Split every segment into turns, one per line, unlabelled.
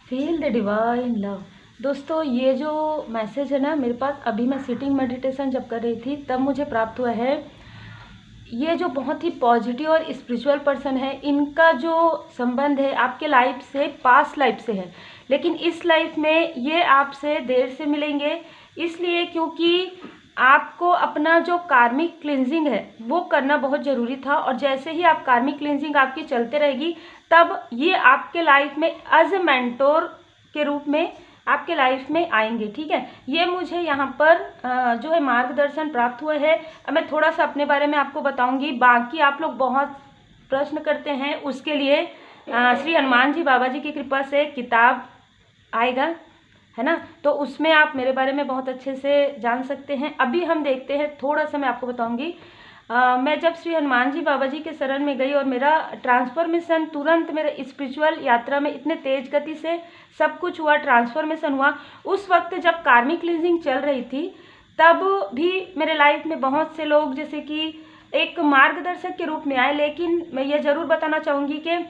Feel the divine love. दोस्तों, ये जो मैसेज है ना मेरे पास, अभी मैं सिटिंग मेडिटेशन जब कर रही थी तब मुझे प्राप्त हुआ है। ये जो बहुत ही पॉजिटिव और स्पिरिचुअल पर्सन है, इनका जो संबंध है आपके लाइफ से, पास्ट लाइफ से है, लेकिन इस लाइफ में ये आपसे देर से मिलेंगे, इसलिए क्योंकि आपको अपना जो कार्मिक क्लिनजिंग है वो करना बहुत ज़रूरी था। और जैसे ही आप कार्मिक क्लिनजिंग आपकी चलते रहेगी, तब ये आपके लाइफ में एज ए मेंटोर के रूप में आपके लाइफ में आएंगे। ठीक है, ये मुझे यहाँ पर जो है मार्गदर्शन प्राप्त हुआ है। अब मैं थोड़ा सा अपने बारे में आपको बताऊंगी, बाकी आप लोग बहुत प्रश्न करते हैं, उसके लिए श्री हनुमान जी बाबा जी की कृपा से किताब आएगा, है ना, तो उसमें आप मेरे बारे में बहुत अच्छे से जान सकते हैं। अभी हम देखते हैं, थोड़ा सा मैं आपको बताऊंगी। मैं जब श्री हनुमान जी बाबा जी के शरण में गई और मेरा ट्रांसफॉर्मेशन तुरंत मेरे स्पिरिचुअल यात्रा में इतने तेज गति से सब कुछ हुआ, ट्रांसफॉर्मेशन हुआ। उस वक्त जब कार्मिक क्लींजिंग चल रही थी, तब भी मेरे लाइफ में बहुत से लोग जैसे कि एक मार्गदर्शक के रूप में आए। लेकिन मैं ये ज़रूर बताना चाहूँगी कि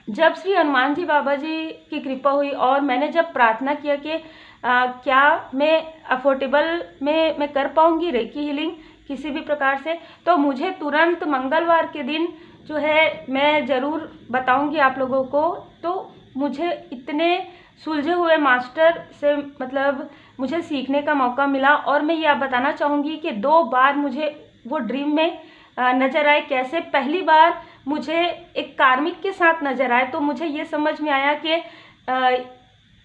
जब श्री हनुमान जी बाबा जी की कृपा हुई और मैंने जब प्रार्थना किया कि क्या मैं अफोर्डेबल में मैं कर पाऊँगी रेकी हीलिंग किसी भी प्रकार से, तो मुझे तुरंत मंगलवार के दिन जो है, मैं ज़रूर बताऊंगी आप लोगों को, तो मुझे इतने सुलझे हुए मास्टर से मतलब मुझे सीखने का मौका मिला। और मैं ये आप बताना चाहूँगी कि 2 बार मुझे वो ड्रीम में नज़र आए। कैसे? पहली बार मुझे एक कार्मिक के साथ नज़र आए, तो मुझे ये समझ में आया कि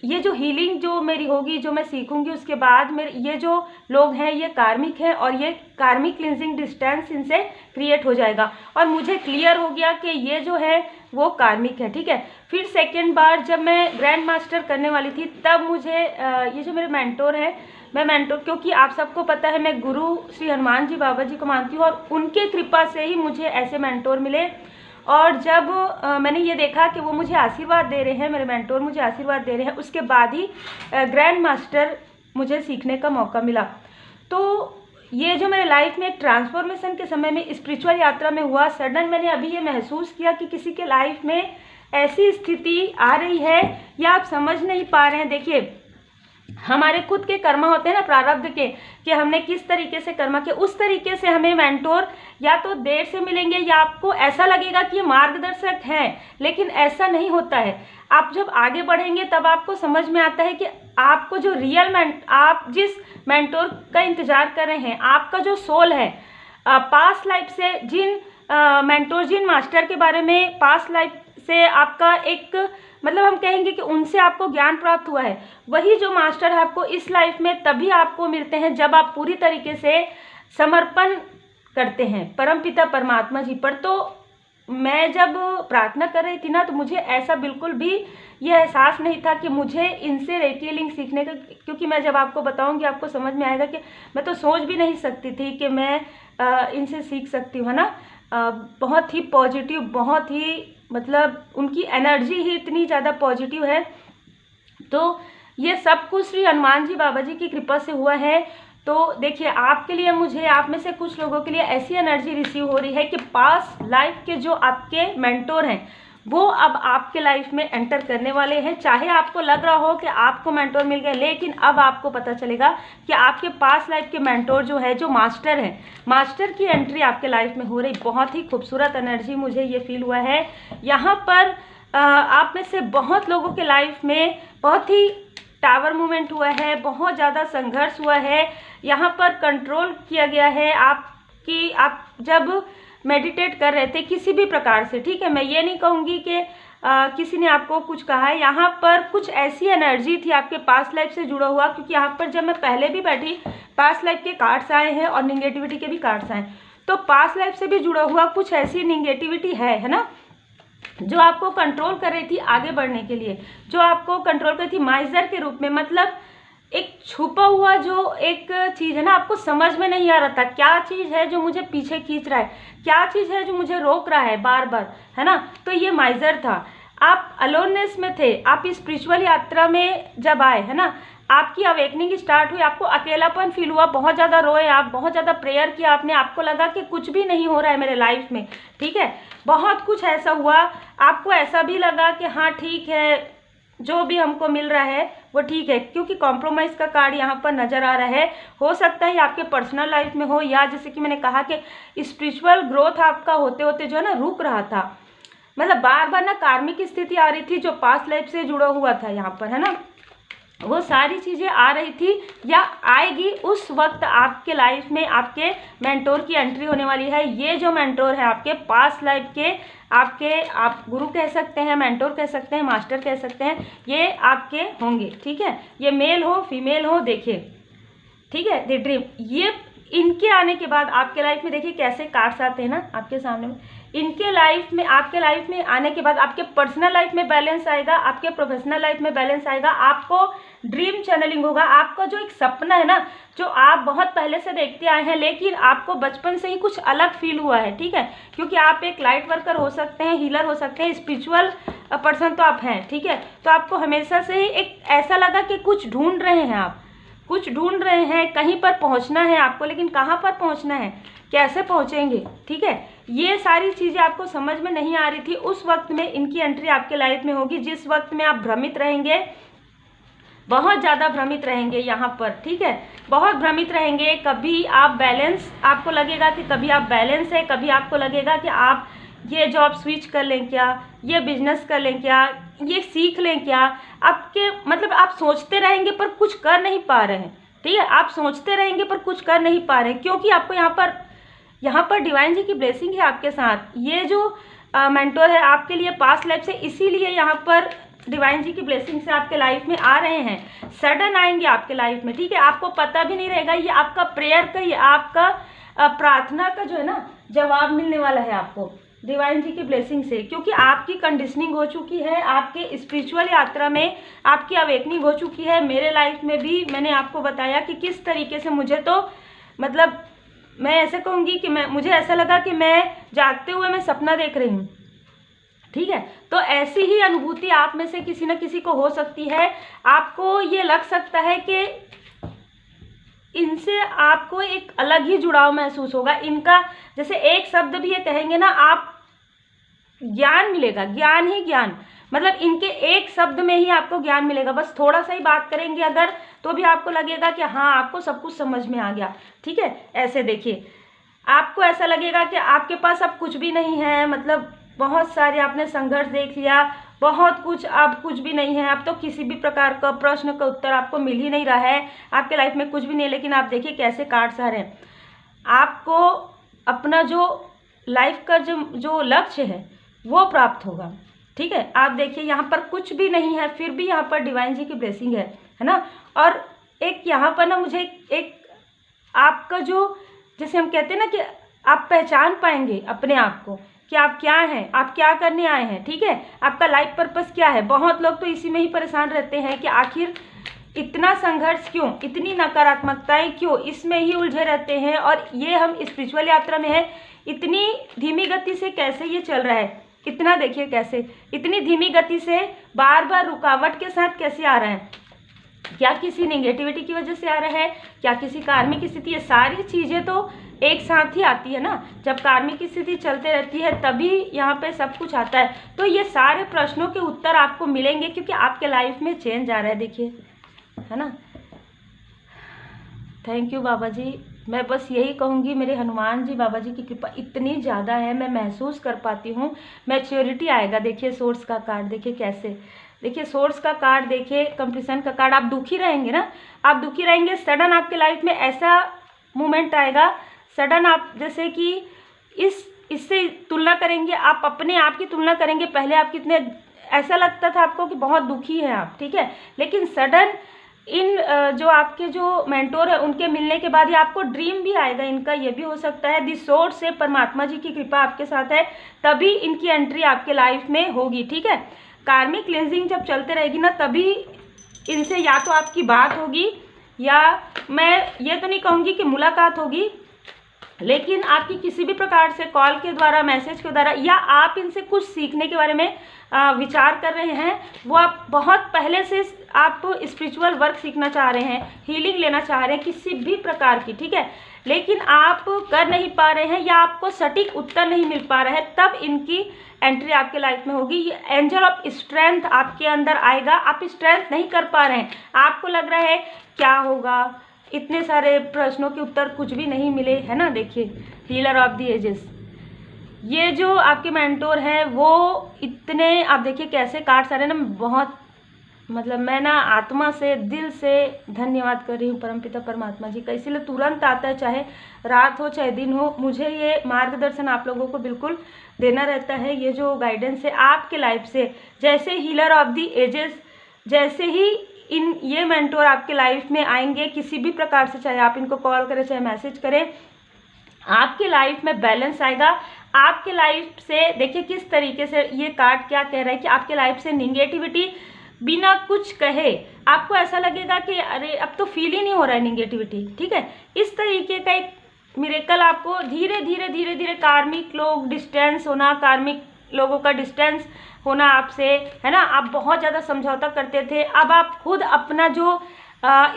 ये जो हीलिंग जो मेरी होगी, जो मैं सीखूंगी, उसके बाद मेरे ये जो लोग हैं ये कार्मिक हैं और ये कार्मिक क्लिंजिंग डिस्टेंस इनसे क्रिएट हो जाएगा। और मुझे क्लियर हो गया कि ये जो है वो कार्मिक है। ठीक है, फिर सेकेंड बार जब मैं ग्रैंड मास्टर करने वाली थी, तब मुझे ये जो मेरे मेंटोर हैं, मैं मेंटोर, क्योंकि आप सबको पता है मैं गुरु श्री हनुमान जी बाबा जी को मानती हूँ और उनके कृपा से ही मुझे ऐसे मेंटोर मिले। और जब मैंने ये देखा कि वो मुझे आशीर्वाद दे रहे हैं, मेरे मेंटोर मुझे आशीर्वाद दे रहे हैं, उसके बाद ही ग्रैंड मास्टर मुझे सीखने का मौका मिला। तो ये जो मेरे लाइफ में एक ट्रांसफॉर्मेशन के समय में स्पिरिचुअल यात्रा में हुआ, सडन मैंने अभी ये महसूस किया कि किसी के लाइफ में ऐसी स्थिति आ रही है या आप समझ नहीं पा रहे हैं। देखिए, हमारे खुद के कर्म होते हैं ना, प्रारब्ध के, कि हमने किस तरीके से कर्म किया, उस तरीके से हमें मेंटोर या तो देर से मिलेंगे या आपको ऐसा लगेगा कि ये मार्गदर्शक हैं, लेकिन ऐसा नहीं होता है। आप जब आगे बढ़ेंगे तब आपको समझ में आता है कि आपको जो रियल आप जिस मेंटोर का इंतजार कर रहे हैं, आपका जो सोल है, पास्ट लाइफ से जिन मेंटोर, जिन मास्टर के बारे में पास्ट लाइफ से आपका एक मतलब हम कहेंगे कि उनसे आपको ज्ञान प्राप्त हुआ है, वही जो मास्टर है आपको इस लाइफ में तभी आपको मिलते हैं जब आप पूरी तरीके से समर्पण करते हैं परमपिता परमात्मा जी पर। तो मैं जब प्रार्थना कर रही थी ना, तो मुझे ऐसा बिल्कुल भी ये एहसास नहीं था कि मुझे इनसे रेकी हीलिंग सीखने का, क्योंकि मैं जब आपको बताऊंगी आपको समझ में आएगा कि मैं तो सोच भी नहीं सकती थी कि मैं इनसे सीख सकती हूँ, है ना। बहुत ही पॉजिटिव, बहुत ही मतलब उनकी एनर्जी ही इतनी ज़्यादा पॉजिटिव है। तो ये सब कुछ श्री हनुमान जी बाबा जी की कृपा से हुआ है। तो देखिए, आपके लिए, मुझे, आप में से कुछ लोगों के लिए ऐसी एनर्जी रिसीव हो रही है कि पास्ट लाइफ के जो आपके मेंटोर हैं वो अब आपके लाइफ में एंटर करने वाले हैं। चाहे आपको लग रहा हो कि आपको मेंटोर मिल गए, लेकिन अब आपको पता चलेगा कि आपके पास्ट लाइफ के मेंटोर जो है, जो मास्टर है, मास्टर की एंट्री आपके लाइफ में हो रही। बहुत ही खूबसूरत एनर्जी मुझे ये फील हुआ है। यहाँ पर आप में से बहुत लोगों के लाइफ में बहुत ही टावर मूवमेंट हुआ है, बहुत ज़्यादा संघर्ष हुआ है, यहाँ पर कंट्रोल किया गया है आपकी, आप जब मेडिटेट कर रहे थे किसी भी प्रकार से। ठीक है, मैं ये नहीं कहूँगी कि किसी ने आपको कुछ कहा है, यहाँ पर कुछ ऐसी एनर्जी थी आपके पास्ट लाइफ से जुड़ा हुआ, क्योंकि यहाँ पर जब मैं पहले भी बैठी, पास्ट लाइफ के कार्ड्स आए हैं और निगेटिविटी के भी कार्ड्स आए, तो पास्ट लाइफ से भी जुड़ा हुआ कुछ ऐसी निगेटिविटी है ना, जो आपको कंट्रोल कर रही थी आगे बढ़ने के लिए, जो आपको कंट्रोल कर रही थी माइजर के रूप में। मतलब एक छुपा हुआ जो एक चीज़ है ना, आपको समझ में नहीं आ रहा था क्या चीज़ है जो मुझे पीछे खींच रहा है, क्या चीज़ है जो मुझे रोक रहा है बार बार, है ना। तो ये माइजर था। आप अलोननेस में थे, आप स्पिरिचुअल यात्रा में जब आए, है ना, आपकी अवेकनिंग स्टार्ट हुई, आपको अकेलापन फील हुआ, बहुत ज़्यादा रोए आप, बहुत ज़्यादा प्रेयर किया आपने, आपको लगा कि कुछ भी नहीं हो रहा है मेरे लाइफ में। ठीक है, बहुत कुछ ऐसा हुआ, आपको ऐसा भी लगा कि हाँ ठीक है, जो भी हमको मिल रहा है वो ठीक है, क्योंकि कॉम्प्रोमाइज़ का कार्ड यहाँ पर नज़र आ रहा है। हो सकता है आपके पर्सनल लाइफ में हो, या जैसे कि मैंने कहा कि स्पिरिचुअल ग्रोथ आपका होते होते जो है ना रुक रहा था, मतलब बार बार ना कार्मिक स्थिति आ रही थी जो पास्ट लाइफ से जुड़ा हुआ था यहाँ पर, है ना, वो सारी चीज़ें आ रही थी या आएगी। उस वक्त आपके लाइफ में आपके मेंटोर की एंट्री होने वाली है। ये जो मेंटोर है आपके पास्ट लाइफ के, आप गुरु कह सकते हैं, मेंटोर कह सकते हैं, मास्टर कह सकते हैं, ये आपके होंगे, ठीक है। ये मेल हो फीमेल हो, देखिए, ठीक है, द ड्रीम, ये इनके आने के बाद आपके लाइफ में देखिए कैसे कार्ड्स आते हैं ना आपके सामने में। इनके लाइफ में, आपके लाइफ में आने के बाद आपके पर्सनल लाइफ में बैलेंस आएगा, आपके प्रोफेशनल लाइफ में बैलेंस आएगा, आपको ड्रीम चैनलिंग होगा। आपका जो एक सपना है ना, जो आप बहुत पहले से देखते आए हैं, लेकिन आपको बचपन से ही कुछ अलग फील हुआ है, ठीक है, क्योंकि आप एक लाइट वर्कर हो सकते हैं, हीलर हो सकते हैं, स्पिरिचुअल पर्सन तो आप हैं, ठीक है। तो आपको हमेशा से ही एक ऐसा लगा कि कुछ ढूंढ रहे हैं, आप कुछ ढूंढ रहे हैं, कहीं पर पहुंचना है आपको, लेकिन कहाँ पर पहुंचना है, कैसे पहुंचेंगे, ठीक है। ये सारी चीज़ें आपको समझ में नहीं आ रही थी। उस वक्त में इनकी एंट्री आपके लाइफ में होगी, जिस वक्त में आप भ्रमित रहेंगे, बहुत ज़्यादा भ्रमित रहेंगे यहाँ पर, ठीक है, बहुत भ्रमित रहेंगे। कभी आप बैलेंस, आपको लगेगा कि कभी आप बैलेंस है, कभी आपको लगेगा कि आप ये जॉब स्विच कर लें क्या, ये बिजनेस कर लें क्या, ये सीख लें क्या। आपके मतलब आप सोचते रहेंगे पर कुछ कर नहीं पा रहे हैं, ठीक है, आप सोचते रहेंगे पर कुछ कर नहीं पा रहे हैं, क्योंकि आपको यहाँ पर डिवाइन जी की ब्लेसिंग है आपके साथ। ये जो मेंटोर है आपके लिए पास्ट लाइफ से, इसीलिए यहाँ पर डिवाइन जी की ब्लेसिंग से आपके लाइफ में आ रहे हैं, सडन आएंगे आपके लाइफ में, ठीक है। आपको पता भी नहीं रहेगा, ये आपका प्रेयर का, ये आपका प्रार्थना का जो है ना जवाब मिलने वाला है आपको डिवाइन जी की ब्लेसिंग से, क्योंकि आपकी कंडीशनिंग हो चुकी है, आपके स्पिरिचुअल यात्रा में आपकी अवेकनिंग हो चुकी है। मेरे लाइफ में भी मैंने आपको बताया कि किस तरीके से मुझे तो मतलब मैं ऐसे कहूँगी कि मुझे ऐसा लगा कि मैं जागते हुए मैं सपना देख रही हूँ, ठीक है। तो ऐसी ही अनुभूति आप में से किसी न किसी को हो सकती है। आपको ये लग सकता है कि इनसे आपको एक अलग ही जुड़ाव महसूस होगा। इनका जैसे एक शब्द भी ये कहेंगे ना, आप ज्ञान मिलेगा, ज्ञान ही ज्ञान, मतलब इनके एक शब्द में ही आपको ज्ञान मिलेगा। बस थोड़ा सा ही बात करेंगे अगर, तो भी आपको लगेगा कि हाँ आपको सब कुछ समझ में आ गया, ठीक है। ऐसे देखिए, आपको ऐसा लगेगा कि आपके पास अब कुछ भी नहीं है, मतलब बहुत सारे आपने संघर्ष देख लिया, बहुत कुछ, अब कुछ भी नहीं है, अब तो किसी भी प्रकार का प्रश्न का उत्तर आपको मिल ही नहीं रहा है, आपके लाइफ में कुछ भी नहीं है। लेकिन आप देखिए कैसे कार्ड्स आ रहे हैं, आपको अपना जो लाइफ का जो लक्ष्य है वो प्राप्त होगा, ठीक है। आप देखिए यहाँ पर कुछ भी नहीं है, फिर भी यहाँ पर डिवाइन जी की ब्लेसिंग है ना। और एक यहाँ पर ना मुझे एक आपका जो, जैसे हम कहते हैं ना कि आप पहचान पाएंगे अपने आप को कि आप क्या हैं, आप क्या करने आए हैं, ठीक है, आपका लाइफ पर्पस क्या है। बहुत लोग तो इसी में ही परेशान रहते हैं कि आखिर इतना संघर्ष क्यों, इतनी नकारात्मकताएं क्यों, इसमें ही उलझे रहते हैं। और ये हम स्पिरिचुअल यात्रा में है, इतनी धीमी गति से कैसे ये चल रहा है, इतना देखिए कैसे, इतनी धीमी गति से बार बार रुकावट के साथ कैसे आ रहा है, क्या किसी नेगेटिविटी की वजह से आ रहा है, क्या किसी कार्मिक स्थिति, ये सारी चीज़ें तो एक साथ ही आती है ना। जब कार्मिक स्थिति चलते रहती है तभी यहाँ पे सब कुछ आता है। तो ये सारे प्रश्नों के उत्तर आपको मिलेंगे, क्योंकि आपके लाइफ में चेंज आ रहा है, देखिए, है ना। थैंक यू बाबा जी। मैं बस यही कहूँगी, मेरे हनुमान जी बाबा जी की कृपा इतनी ज़्यादा है, मैं महसूस कर पाती हूँ, मैच्योरिटी आएगा। देखिए सोर्स का कार्ड देखिए कैसे, देखिए सोर्स का कार्ड देखिए, कंप्लीशन का कार्ड। आप दुखी रहेंगे ना, आप दुखी रहेंगे, सडन आपके लाइफ में ऐसा मोमेंट आएगा, सडन आप जैसे कि इससे तुलना करेंगे, आप अपने आप की तुलना करेंगे। पहले आप कितने, ऐसा लगता था आपको कि बहुत दुखी हैं आप, ठीक है, लेकिन सडन इन जो आपके जो मेंटोर है उनके मिलने के बाद ही आपको ड्रीम भी आएगा इनका, ये भी हो सकता है। दिस सोर्स से परमात्मा जी की कृपा आपके साथ है, तभी इनकी एंट्री आपके लाइफ में होगी, ठीक है। कार्मिक क्लींजिंग जब चलते रहेगी ना, तभी इनसे या तो आपकी बात होगी, या मैं ये तो नहीं कहूँगी कि मुलाकात होगी, लेकिन आपकी किसी भी प्रकार से कॉल के द्वारा, मैसेज के द्वारा, या आप इनसे कुछ सीखने के बारे में विचार कर रहे हैं, वो आप बहुत पहले से आप स्पिरिचुअल वर्क सीखना चाह रहे हैं, हीलिंग लेना चाह रहे हैं किसी भी प्रकार की, ठीक है, लेकिन आप कर नहीं पा रहे हैं या आपको सटीक उत्तर नहीं मिल पा रहा है, तब इनकी एंट्री आपके लाइफ में होगी। ये एंजल ऑफ स्ट्रेंथ आपके अंदर आएगा। आप स्ट्रेंथ नहीं कर पा रहे हैं, आपको लग रहा है क्या होगा, इतने सारे प्रश्नों के उत्तर कुछ भी नहीं मिले, है ना। देखिए, हीलर ऑफ द एजेस, ये जो आपके मेंटोर हैं वो इतने, आप देखिए कैसे कार्ड्स आ रहे हैं ना, बहुत मतलब मैं ना आत्मा से, दिल से धन्यवाद कर रही हूँ परमपिता परमात्मा जी का। इसीलिए तुरंत आता है, चाहे रात हो चाहे दिन हो, मुझे ये मार्गदर्शन आप लोगों को बिल्कुल देना रहता है। ये जो गाइडेंस है आपके लाइफ से, जैसे हीलर ऑफ द एजेस, जैसे ही ये मेंटोर आपके लाइफ में आएंगे किसी भी प्रकार से, चाहे आप इनको कॉल करें चाहे मैसेज करें, आपके लाइफ में बैलेंस आएगा। आपके लाइफ से देखिए किस तरीके से ये कार्ड क्या कह रहा है कि आपके लाइफ से निगेटिविटी बिना कुछ कहे आपको ऐसा लगेगा कि अरे अब तो फील ही नहीं हो रहा है निगेटिविटी, ठीक है। इस तरीके का एक मिरेकल आपको धीरे धीरे धीरे धीरे, कार्मिक लोग डिस्टेंस होना, कार्मिक लोगों का डिस्टेंस होना आपसे, है ना। आप बहुत ज़्यादा समझौता करते थे, अब आप खुद अपना जो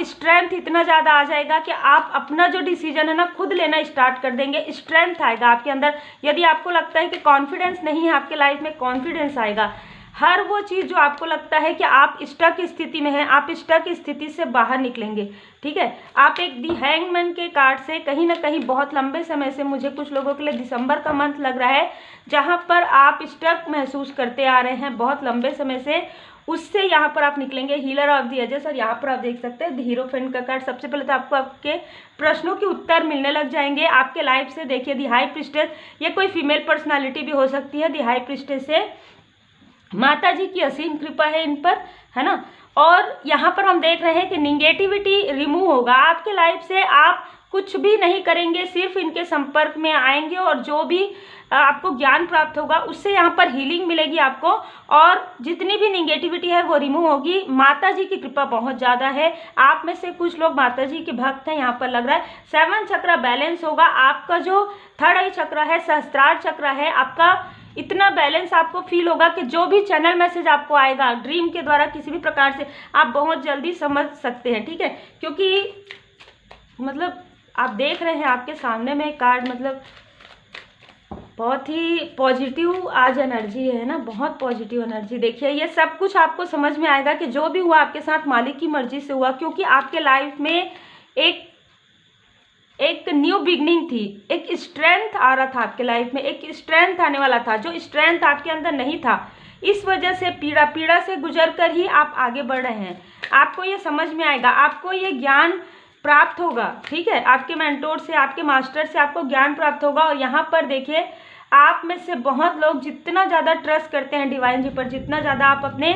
स्ट्रेंथ इतना ज़्यादा आ जाएगा कि आप अपना जो डिसीजन है ना खुद लेना स्टार्ट कर देंगे। स्ट्रेंथ आएगा आपके अंदर। यदि आपको लगता है कि कॉन्फिडेंस नहीं है आपके लाइफ में, कॉन्फिडेंस आएगा। हर वो चीज़ जो आपको लगता है कि आप स्टक स्थिति में हैं, आप स्टक स्थिति से बाहर निकलेंगे, ठीक है। आप एक दी हैंगमैन के कार्ड से कहीं ना कहीं बहुत लंबे समय से, मुझे कुछ लोगों के लिए दिसंबर का मंथ लग रहा है, जहाँ पर आप स्टक महसूस करते आ रहे हैं बहुत लंबे समय से, उससे यहाँ पर आप निकलेंगे। हीलर ऑफ द एजेस, और यहाँ पर आप देख सकते हैं द हीरोफेंट का कार्ड। सबसे पहले तो आपको आपके प्रश्नों के उत्तर मिलने लग जाएंगे आपके लाइफ से। देखिए द हाई प्रीस्टेस, ये कोई फीमेल पर्सनालिटी भी हो सकती है। द हाई प्रीस्टेस से माता जी की असीम कृपा है इन पर, है ना। और यहाँ पर हम देख रहे हैं कि निगेटिविटी रिमूव होगा आपके लाइफ से। आप कुछ भी नहीं करेंगे, सिर्फ इनके संपर्क में आएंगे और जो भी आपको ज्ञान प्राप्त होगा उससे यहाँ पर हीलिंग मिलेगी आपको, और जितनी भी निगेटिविटी है वो रिमूव होगी। माता जी की कृपा बहुत ज़्यादा है। आप में से कुछ लोग माता जी के भक्त हैं, यहाँ पर लग रहा है। 7 चक्र बैलेंस होगा। आपका जो 3rd आई चक्र है, सहस्त्रार चक्र है, आपका इतना बैलेंस आपको फील होगा कि जो भी चैनल मैसेज आपको आएगा ड्रीम के द्वारा किसी भी प्रकार से, आप बहुत जल्दी समझ सकते हैं, ठीक है। क्योंकि मतलब आप देख रहे हैं आपके सामने में कार्ड, मतलब बहुत ही पॉजिटिव आज एनर्जी है ना, बहुत पॉजिटिव एनर्जी। देखिए ये सब कुछ आपको समझ में आएगा कि जो भी हुआ आपके साथ मालिक की मर्जी से हुआ, क्योंकि आपके लाइफ में एक न्यू बिगनिंग थी, एक स्ट्रेंथ आ रहा था आपके लाइफ में, एक स्ट्रेंथ आने वाला था, जो स्ट्रेंथ आपके अंदर नहीं था। इस वजह से पीड़ा से गुजर कर ही आप आगे बढ़ रहे हैं। आपको ये समझ में आएगा, आपको ये ज्ञान प्राप्त होगा, ठीक है। आपके मेंटोर से, आपके मास्टर से आपको ज्ञान प्राप्त होगा। और यहाँ पर देखिए आप में से बहुत लोग जितना ज़्यादा ट्रस्ट करते हैं डिवाइन जी पर, जितना ज़्यादा आप अपने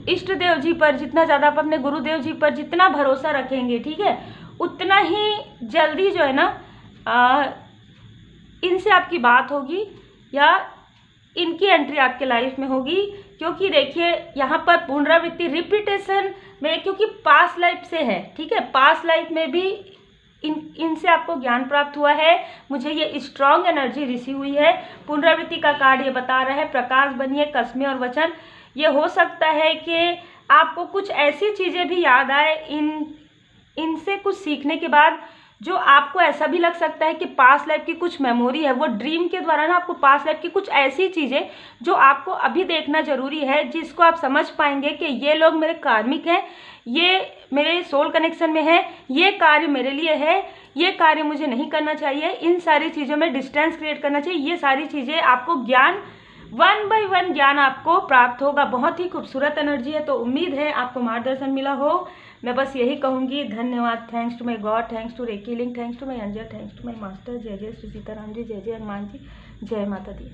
इष्ट देव जी पर, जितना ज़्यादा आप अपने गुरुदेव जी पर जितना भरोसा रखेंगे, ठीक है, उतना ही जल्दी जो है ना इनसे आपकी बात होगी या इनकी एंट्री आपके लाइफ में होगी। क्योंकि देखिए यहाँ पर पुनरावृत्ति, रिपीटेशन में, क्योंकि पास्ट लाइफ से है, ठीक है, पास्ट लाइफ में भी इनसे आपको ज्ञान प्राप्त हुआ है। मुझे ये स्ट्रॉन्ग एनर्जी रिसीव हुई है। पुनरावृत्ति का कार्ड ये बता रहा है, प्रकाश बनिए, कस्में और वचन। ये हो सकता है कि आपको कुछ ऐसी चीज़ें भी याद आए इनसे कुछ सीखने के बाद, जो आपको ऐसा भी लग सकता है कि पास्ट लाइफ की कुछ मेमोरी है, वो ड्रीम के द्वारा ना आपको पास्ट लाइफ की कुछ ऐसी चीज़ें जो आपको अभी देखना जरूरी है, जिसको आप समझ पाएंगे कि ये लोग मेरे कार्मिक हैं, ये मेरे सोल कनेक्शन में है, ये कार्य मेरे लिए है, ये कार्य मुझे नहीं करना चाहिए, इन सारी चीज़ों में डिस्टेंस क्रिएट करना चाहिए। ये सारी चीज़ें आपको ज्ञान 1 बाय 1 ज्ञान आपको प्राप्त होगा। बहुत ही खूबसूरत एनर्जी है। तो उम्मीद है आपको मार्गदर्शन मिला हो। मैं बस यही कहूँगी, धन्यवाद। Thanks to my God, thanks to reiki link, thanks to my angel, thanks to my master. जय जय श्री सीताराम जी, जय जय हनुमान जी, जय माता दी।